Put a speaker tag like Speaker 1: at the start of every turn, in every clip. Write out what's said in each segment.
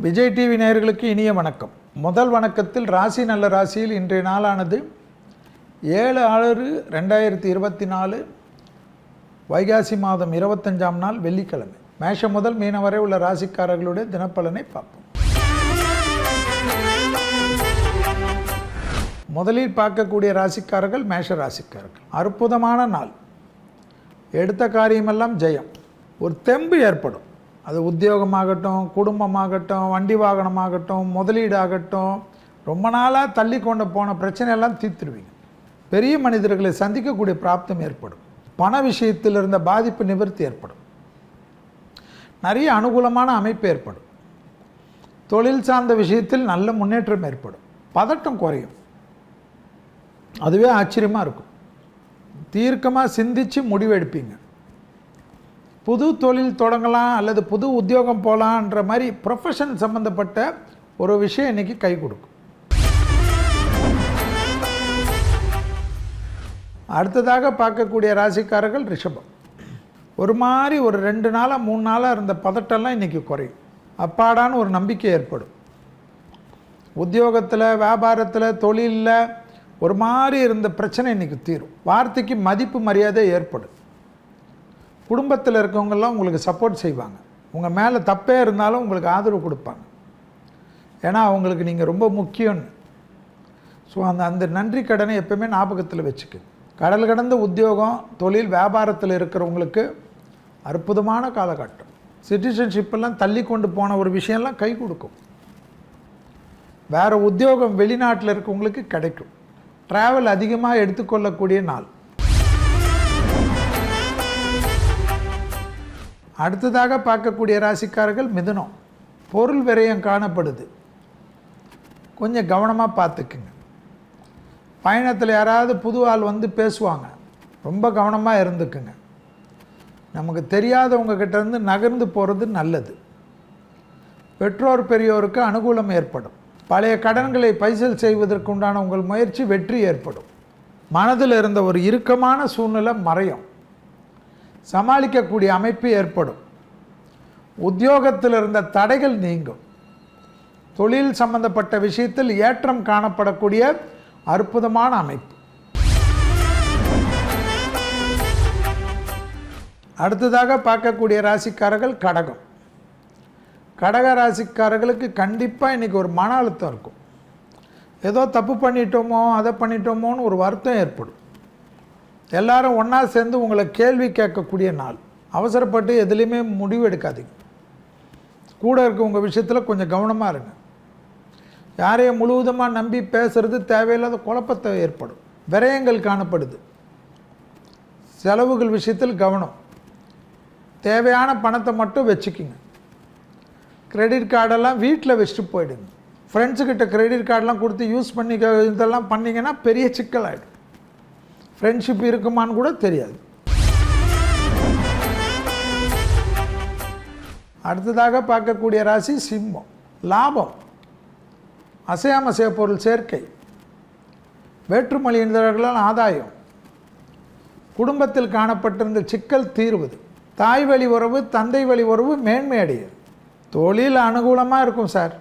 Speaker 1: Vijay TV நேயர்களுக்கு இனிய வணக்கம். முதல் வணக்கத்தில் ராசி நல்ல ராசியில் இன்றைய நாளானது 7/6/2024 வைகாசி மாதம் 25ஆம் நாள் வெள்ளிக்கிழமை. மேஷம் முதல் மீனம் வரை உள்ள ராசிக்காரர்களுடைய தினப்பலனை பார்ப்போம். முதலில் பார்க்கக்கூடிய ராசிக்காரர்கள் மேஷ ராசிக்காரர்கள். அற்புதமான நாள். எடுத்த காரியமெல்லாம் ஜெயம். ஒரு தெம்பு ஏற்படும். அது உத்தியோகமாகட்டும், குடும்பமாகட்டும், வண்டி வாகனமாகட்டும், முதலீடாகட்டும், ரொம்ப நாளாக தள்ளி கொண்டு போன பிரச்சனையெல்லாம் தீர்த்துடுவீங்க. பெரிய மனிதர்களை சந்திக்கக்கூடிய பிராப்தம் ஏற்படும். பண விஷயத்தில் இருந்த பாதிப்பு நிவர்த்தி ஏற்படும். நிறைய அனுகூலமான அமைப்பு ஏற்படும். தொழில் சார்ந்த விஷயத்தில் நல்ல முன்னேற்றம் ஏற்படும். பதட்டம் குறையும். அதுவே ஆச்சரியமாக இருக்கும். தீர்க்கமாக சிந்தித்து முடிவெடுப்பீங்க. புது தொழில் தொடங்கலாம் அல்லது புது உத்தியோகம் போகலான்ற மாதிரி ப்ரொஃபஷன் சம்மந்தப்பட்ட ஒரு விஷயம் இன்றைக்கி கை கொடுக்கும். அடுத்ததாக பார்க்கக்கூடிய ராசிக்காரர்கள் ரிஷபம். ஒரு மாதிரி ஒரு 2 நாளாக 3 நாளாக இருந்த பதட்டம்லாம் இன்றைக்கி குறையும். அப்பாடான ஒரு நம்பிக்கை ஏற்படும். உத்தியோகத்தில், வியாபாரத்தில், தொழிலில் ஒரு மாதிரி இருந்த பிரச்சனை இன்றைக்கி தீரும். வார்த்தைக்கு மதிப்பு மரியாதை ஏற்படும். குடும்பத்தில் இருக்கவங்கெல்லாம் உங்களுக்கு சப்போர்ட் செய்வாங்க. உங்கள் மேலே தப்பே இருந்தாலும் உங்களுக்கு ஆதரவு கொடுப்பாங்க. ஏன்னா அவங்களுக்கு நீங்கள் ரொம்ப முக்கியம்னு. ஸோ அந்த நன்றி கடனை எப்போயுமே ஞாபகத்தில் வச்சுக்கோங்க. கடல் கடந்த உத்தியோகம், தொழில், வியாபாரத்தில் இருக்கிறவங்களுக்கு அற்புதமான காலகட்டம். சிட்டிசன்ஷிப்பெல்லாம் தள்ளி கொண்டு போன ஒரு விஷயம்லாம் கை கொடுக்கும். வேறு உத்தியோகம் வெளிநாட்டில் இருக்கவங்களுக்கு கிடைக்கும். ட்ராவல் அதிகமாக எடுத்துக்கொள்ளக்கூடிய நாள். அடுத்ததாக பார்க்கக்கூடிய ராசிக்காரர்கள் மிதுனம். பொருள் விரயம் காணப்படுது. கொஞ்சம் கவனமாக பார்த்துக்குங்க. பயணத்தில் யாராவது புது ஆள் வந்து பேசுவாங்க. ரொம்ப கவனமாக இருந்துக்குங்க. நமக்கு தெரியாதவங்க கிட்டேருந்து நகர்ந்து போகிறது நல்லது. பெற்றோர் பெரியோருக்கு அனுகூலம் ஏற்படும். பழைய கடன்களை பைசல் செய்வதற்கு உண்டான உங்கள் முயற்சி வெற்றி ஏற்படும். மனதில் இருந்த ஒரு இறுக்கமான சூழ்நிலை மறையும். சமாளிக்கக்கூடிய அமைப்பு ஏற்படும். உத்தியோகத்தில் இருந்த தடைகள் நீங்கும். தொழில் சம்பந்தப்பட்ட விஷயத்தில் ஏற்றம் காணப்படக்கூடிய அற்புதமான அமைப்பு. அடுத்ததாக பார்க்கக்கூடிய ராசிக்காரர்கள் கடகம். கடக ராசிக்காரர்களுக்கு கண்டிப்பாக இன்றைக்கி ஒரு மன அழுத்தம் இருக்கும். ஏதோ தப்பு பண்ணிட்டோமோ, அதை பண்ணிட்டோமோன்னு ஒரு வருத்தம் ஏற்படும். எல்லாரும் ஒன்றா சேர்ந்து உங்களை கேள்வி கேட்கக்கூடிய நாள். அவசரப்பட்டு எதுலேயுமே முடிவு எடுக்காதீங்க. கூட இருக்க உங்கள் விஷயத்தில் கொஞ்சம் கவனமாக இருங்க. யாரையும் முழுவதுமாக நம்பி பேசுகிறது தேவையில்லாத குழப்பத்தை ஏற்படும். விரயங்கள் காணப்படுது. செலவுகள் விஷயத்தில் கவனம். தேவையான பணத்தை மட்டும் வச்சுக்கிங்க. கிரெடிட் கார்டெல்லாம் வீட்டில் வச்சுட்டு போயிடுங்க. ஃப்ரெண்ட்ஸுக்கிட்ட கிரெடிட் கார்டெலாம் கொடுத்து யூஸ் பண்ணி இதெல்லாம் பண்ணிங்கன்னா பெரிய சிக்கல் ஆகிடும். ஃப்ரெண்ட்ஷிப் இருக்குமான்னு கூட தெரியாது. அடுத்ததாக பார்க்கக்கூடிய ராசி சிம்மம். லாபம், அசையாமசைய பொருள் சேர்க்கை, வேற்றுமொழியினர்களால் ஆதாயம், குடும்பத்தில் காணப்பட்டிருந்த சிக்கல் தீர்வது, தாய் வழி உறவு, தந்தை வழி உறவு மேன்மை அடையுது. தொழில் அனுகூலமாக இருக்கும் சார்.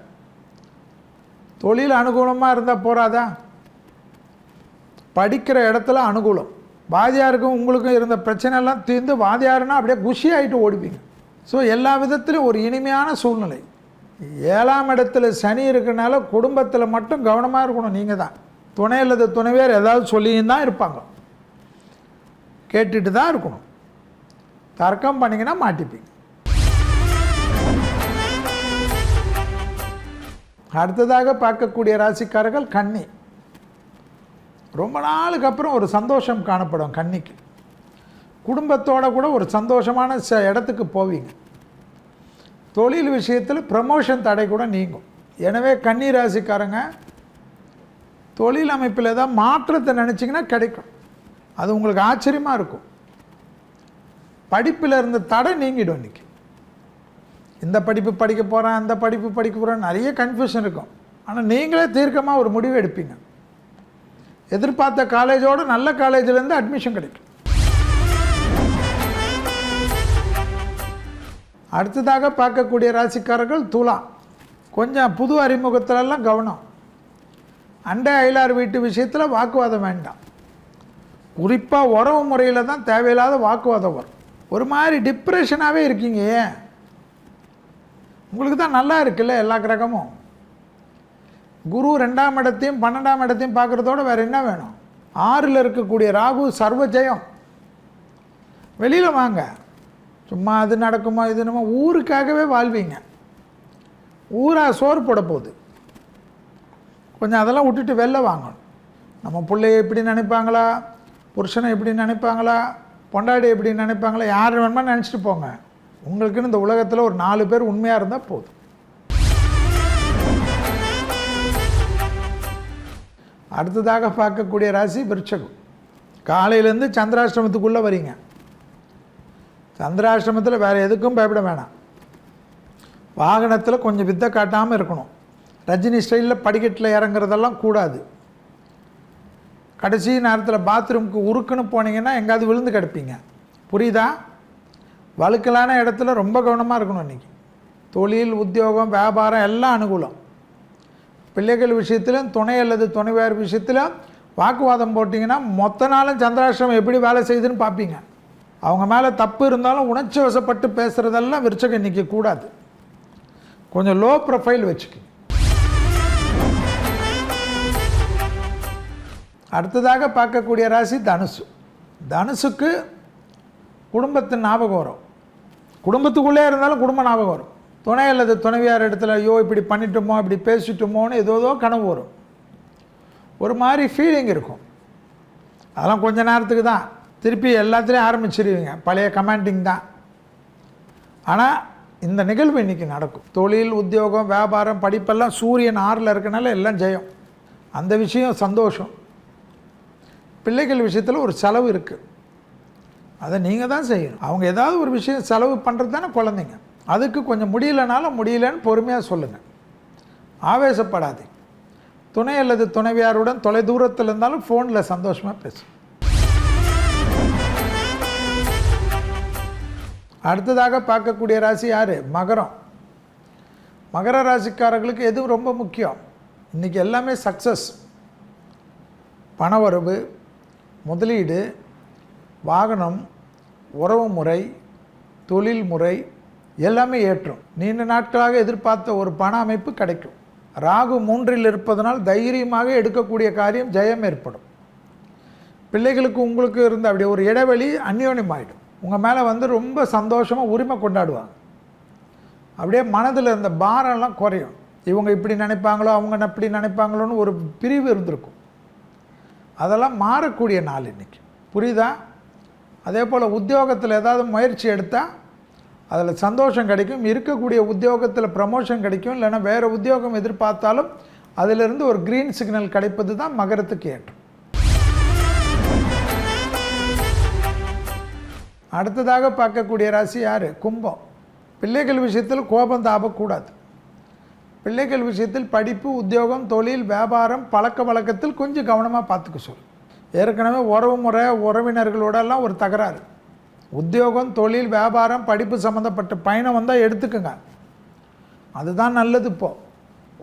Speaker 1: தொழில் அனுகூலமாக இருந்தால் போகாதா? படிக்கிற இடத்துல அனுகூலம். வாதியாருக்கும் உங்களுக்கும் இருந்த பிரச்சனைலாம் தீர்ந்து வாதியாருன்னா அப்படியே குஷி ஆகிட்டு ஓடுவீங்க. ஸோ எல்லா விதத்திலும் ஒரு இனிமையான சூழ்நிலை. 7ஆம் இடத்துல சனி இருக்கிறனால குடும்பத்தில் மட்டும் கவனமாக இருக்கணும். நீங்கள் தான் துணை அல்லது துணைவேர் ஏதாவது சொல்லியும் தான் இருப்பாங்க. கேட்டுட்டு தான் இருக்கணும். தர்க்கம் பண்ணிங்கன்னா மாட்டிப்பீங்க. அடுத்ததாக பார்க்கக்கூடிய ராசிக்காரர்கள் கன்னி. ரொம்ப நாளுக்கு அப்புறம் ஒரு சந்தோஷம் காணப்படும் கன்னிக்கு. குடும்பத்தோடு கூட ஒரு சந்தோஷமான இடத்துக்கு போவீங்க. தொழில் விஷயத்தில் ப்ரமோஷன் தடை கூட நீங்கும். எனவே கன்னி ராசிக்காரங்க தொழில் அமைப்பில் ஏதாவது மாற்றத்தை நினச்சிங்கன்னா கிடைக்கும். அது உங்களுக்கு ஆச்சரியமாக இருக்கும். படிப்பில் இருந்த தடை நீங்கிடும். இன்றைக்கி இந்த படிப்பு படிக்க போகிறேன், அந்த படிப்பு படிக்க போகிறேன், நிறைய கன்ஃபியூஷன் இருக்கும். ஆனால் நீங்களே தீர்க்கமாக ஒரு முடிவு எடுப்பீங்க. எதிர்பார்த்த காலேஜோடு நல்ல காலேஜிலேருந்து அட்மிஷன் கிடைக்கும். அடுத்ததாக பார்க்கக்கூடிய ராசிக்காரர்கள் துலா. கொஞ்சம் புது அறிமுகத்திலெல்லாம் கவனம். அண்டை அயலார் வீட்டு விஷயத்தில் வாக்குவாதம் வேண்டாம். குறிப்பாக உறவு முறையில் தான் தேவையில்லாத வாக்குவாதம் வரும். ஒரு மாதிரி டிப்ரெஷனாகவே இருக்கீங்க. ஏன்? உங்களுக்கு தான் நல்லா இருக்குல்ல எல்லா கிரகமும். குரு 2ஆம் இடத்தையும் 12ஆம் இடத்தையும் பார்க்குறதோட வேறு என்ன வேணும்? 6ல் இருக்கக்கூடிய ராகு சர்வ ஜெயம். வெளியில் வாங்க. சும்மா அது நடக்குமோ இது நம்ம ஊருக்காகவே வாழ்வீங்க. ஊராக சோறு போட போகுது. கொஞ்சம் அதெல்லாம் விட்டுட்டு வெளில வாங்கணும். நம்ம பிள்ளைய எப்படி நினைப்பாங்களா, புருஷனை எப்படி நினைப்பாங்களா, பொண்டாடி எப்படி நினைப்பாங்களா, யார் வேணுமா நினச்சிட்டு போங்க. உங்களுக்குன்னு இந்த உலகத்தில் ஒரு 4 பேர் உண்மையாக இருந்தால் போதும். அடுத்ததாக பார்க்கக்கூடிய ராசி விருச்சகம். காலையிலேருந்து சந்திராஷ்டிரமத்துக்குள்ளே வரீங்க. சந்திராஷ்டிரமத்தில் வேறு எதுக்கும் பயப்பட வேணாம். வாகனத்தில் கொஞ்சம் வித்தை காட்டாமல் இருக்கணும். ரஜினி ஸ்டைலில் படிக்கட்டில் இறங்குறதெல்லாம் கூடாது. கடைசி நேரத்தில் பாத்ரூமுக்கு உருக்குன்னு போனீங்கன்னா எங்கேயாவது விழுந்து கிடப்பீங்க. புரியுதா? வழுக்கலான இடத்துல ரொம்ப கவனமாக இருக்கணும். இன்றைக்கி தொழில், உத்தியோகம், வியாபாரம் எல்லாம் அனுகூலம். பிள்ளைகள் விஷயத்திலும் துணை அல்லது துணைவியார் விஷயத்திலும் வாக்குவாதம் போட்டிங்கன்னா மொத்த நாளும் சந்திராஷ்டிரமம் எப்படி வேலை செய்யுதுன்னு பார்ப்பீங்க. அவங்க மேலே தப்பு இருந்தாலும் உணர்ச்சி வசப்பட்டு பேசுகிறதெல்லாம் விருச்சகம் இன்றைக்கி கூடாது. கொஞ்சம் லோ ப்ரொஃபைல் வச்சுக்கோங்க. அடுத்ததாக பார்க்கக்கூடிய ராசி தனுசு. தனுசுக்கு குடும்பத்தின் ஞாபகம் வரும். குடும்பத்துக்குள்ளே இருந்தாலும் குடும்ப ஞாபகம் வரும். துணை அல்லது துணைவியார் இடத்துல ஐயோ இப்படி பண்ணிட்டோமோ இப்படி பேசிட்டோமோன்னு ஏதோ கனவு வரும். ஒரு மாதிரி ஃபீலிங் இருக்கும். அதெல்லாம் கொஞ்ச நேரத்துக்கு தான். திருப்பி எல்லாத்துலேயும் ஆரம்பிச்சிருவீங்க. பழைய கமாண்டிங் தான். ஆனால் இந்த நிகழ்வு இன்றைக்கி நடக்கும். தொழில், உத்தியோகம், வியாபாரம், படிப்பெல்லாம் சூரியன் 6ல் இருக்கனால எல்லாம் ஜெயம். அந்த விஷயம் சந்தோஷம். பிள்ளைகள் விஷயத்தில் ஒரு செலவு இருக்குது. அதை நீங்கள் தான் செய்யணும். அவங்க ஏதாவது ஒரு விஷயம் செலவு பண்ணுறது தானே குழந்தைங்க. அதுக்கு கொஞ்சம் முடியலன்னு பொறுமையாக சொல்லுங்கள். ஆவேசப்படாதீங்க. துணை அல்லது துணைவியாருடன் தொலை தூரத்தில் இருந்தாலும் ஃபோனில் சந்தோஷமாக பேசும். அடுத்ததாக பார்க்கக்கூடிய ராசி யார்? மகரம். மகர ராசிக்காரர்களுக்கு எதுவும் ரொம்ப முக்கியம்? இன்றைக்கி எல்லாமே சக்ஸஸ். பணவரவு, முதலீடு, வாகனம், உறவு முறை, தொழில் முறை எல்லாமே ஏற்றும். நீண்ட நாட்களாக எதிர்பார்த்த ஒரு பண அமைப்பு கிடைக்கும். ராகு 3ல் இருப்பதனால் தைரியமாக எடுக்கக்கூடிய காரியம் ஜெயம் ஏற்படும். பிள்ளைகளுக்கு உங்களுக்கு இருந்த அப்படியே ஒரு இடைவெளி அந்யோன்யமாயிடும். உங்கள் மேலே ரொம்ப சந்தோஷமாக உரிமை கொண்டாடுவாங்க. அப்படியே மனதில் இருந்த பாரம்லாம் குறையும். இவங்க இப்படி நினைப்பாங்களோ அவங்க அப்படி நினைப்பாங்களோன்னு ஒரு பிரிவு இருந்திருக்கும். அதெல்லாம் மாறக்கூடிய நாள் இன்றைக்கி. புரியுதா? அதே போல் உத்தியோகத்தில் ஏதாவது முயற்சி எடுத்தால் அதில் சந்தோஷம் கிடைக்கும். இருக்கக்கூடிய உத்தியோகத்தில் ப்ரமோஷன் கிடைக்கும். இல்லைன்னா வேறு உத்தியோகம் எதிர்பார்த்தாலும் அதிலிருந்து ஒரு க்ரீன் சிக்னல் கிடைப்பது தான் மகரத்துக்கு ஏற்றம். அடுத்ததாக பார்க்கக்கூடிய ராசி யார்? கும்பம். பிள்ளைகள் விஷயத்தில் கோபம் தாபக்கூடாது. பிள்ளைகள் விஷயத்தில் படிப்பு, உத்தியோகம், தொழில், வியாபாரம், பழக்க வழக்கத்தில் கொஞ்சம் கவனமாக பார்த்துக்க சொல்லு. ஏற்கனவே உறவு முறை, உறவினர்களோடெல்லாம் ஒரு தகராறு. உத்தியோகம், தொழில், வியாபாரம், படிப்பு சம்மந்தப்பட்ட பயணம் வந்தால் எடுத்துக்குங்க. அதுதான் நல்லது. இப்போது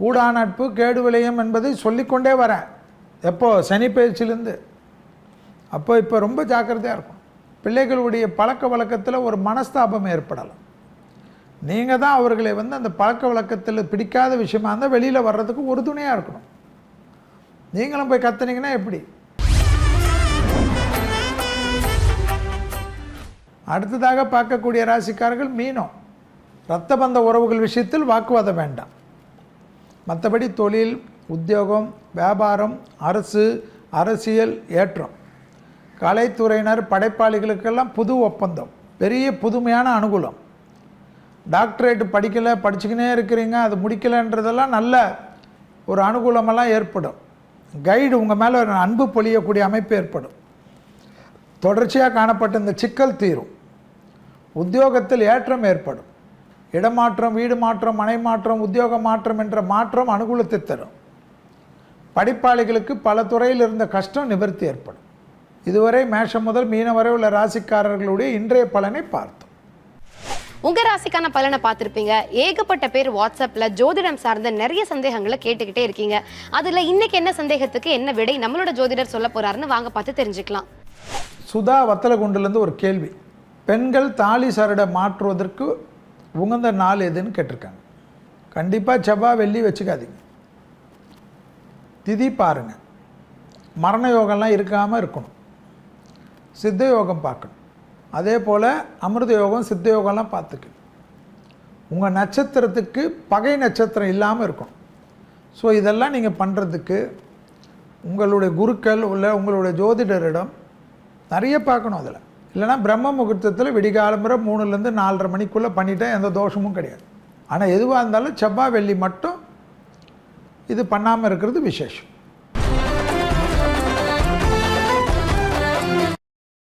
Speaker 1: கூடா நட்பு கேடு விளையும் என்பதை சொல்லிக்கொண்டே வரேன். எப்போது? சனி பயிற்சியிலேருந்து. இப்போ ரொம்ப ஜாக்கிரதையாக இருக்கும். பிள்ளைகளுடைய பழக்க வழக்கத்தில் ஒரு மனஸ்தாபம் ஏற்படலாம். நீங்கள் தான் அவர்களை அந்த பழக்க வழக்கத்தில் பிடிக்காத விஷயமா இருந்தால் வெளியில் வர்றதுக்கு ஒரு துணையாக இருக்கணும். நீங்களும் போய் கத்துனீங்கன்னா எப்படி? அடுத்ததாக பார்க்கக்கூடிய ராசிக்காரர்கள் மீனம். இரத்த பந்த உறவுகள் விஷயத்தில் வாக்குவாதம் வேண்டாம். மற்றபடி தொழில், உத்தியோகம், வியாபாரம், அரசு, அரசியல் ஏற்றம். கலைத்துறையினர், படைப்பாளிகளுக்கெல்லாம் புது ஒப்பந்தம், பெரிய புதுமையான அனுகூலம். டாக்டரேட் படிச்சுக்கினே இருக்கிறீங்க, அது முடிக்கலைன்றதெல்லாம் நல்ல ஒரு அனுகூலமெல்லாம் ஏற்படும். கைடு உங்கள் மேலே ஒரு அன்பு பொழியக்கூடிய அமைப்பு ஏற்படும். தொடர்ச்சியாக காணப்பட்ட இந்த சிக்கல் தீரும். உத்தியோகத்தில் ஏற்றம் ஏற்படும். இடமாற்றம், வீடு மாற்றம், மனை மாற்றம், உத்தியோக மாற்றம் என்ற மாற்றம் அனுகூலத்தை தரும். படிப்பாளிகளுக்கு பல துறையில் இருந்த கஷ்டம் நிவர்த்தி ஏற்படும். இதுவரை மேஷம் முதல் மீனம் வரை உள்ள ராசிக்காரர்களுடைய இன்றைய பலனை பார்த்தோம்.
Speaker 2: உங்க ராசிக்கான பலனை பார்த்திருப்பீங்க. ஏகப்பட்ட பேர் வாட்ஸ்அப்ல ஜோதிடம் சார்ந்த நிறைய சந்தேகங்களை கேட்டுக்கிட்டே இருக்கீங்க. அதுல இன்னைக்கு என்ன சந்தேகத்துக்கு என்ன விடை நம்மளோட ஜோதிடர் சொல்ல போறாருன்னு வாங்க பார்த்து தெரிஞ்சுக்கலாம்.
Speaker 1: சுதா வத்தலகுண்டிலேருந்து ஒரு கேள்வி. பெண்கள் தாலி சரடை மாற்றுவதற்கு உகந்த நாள் எதுன்னு கேட்டிருக்காங்க. கண்டிப்பாக செவ்வாய் வெள்ளி வச்சுக்காதீங்க. திதி பாருங்கள். மரண யோகம்லாம் இருக்காமல் இருக்கணும். சித்த யோகம் பார்க்கணும். அதே போல் அமிர்த யோகம் சித்த யோகம்லாம் பார்த்துக்கு. உங்கள் நட்சத்திரத்துக்கு பகை நட்சத்திரம் இல்லாமல் இருக்கணும். ஸோ இதெல்லாம் நீங்கள் பண்ணுறதுக்கு உங்களுடைய குருக்கள் உள்ள உங்களுடைய ஜோதிடரிடம் நிறைய பார்க்கணும். அதில் இல்லைனா பிரம்ம முகூர்த்தத்தில் விடிகாலம்புற 3லேருந்து 4:30 மணிக்குள்ளே பண்ணிட்டால் எந்த தோஷமும் கிடையாது. ஆனால் எதுவாக இருந்தாலும் செவ்வாய் வெள்ளி மட்டும் இது பண்ணாமல் இருக்கிறது விசேஷம்.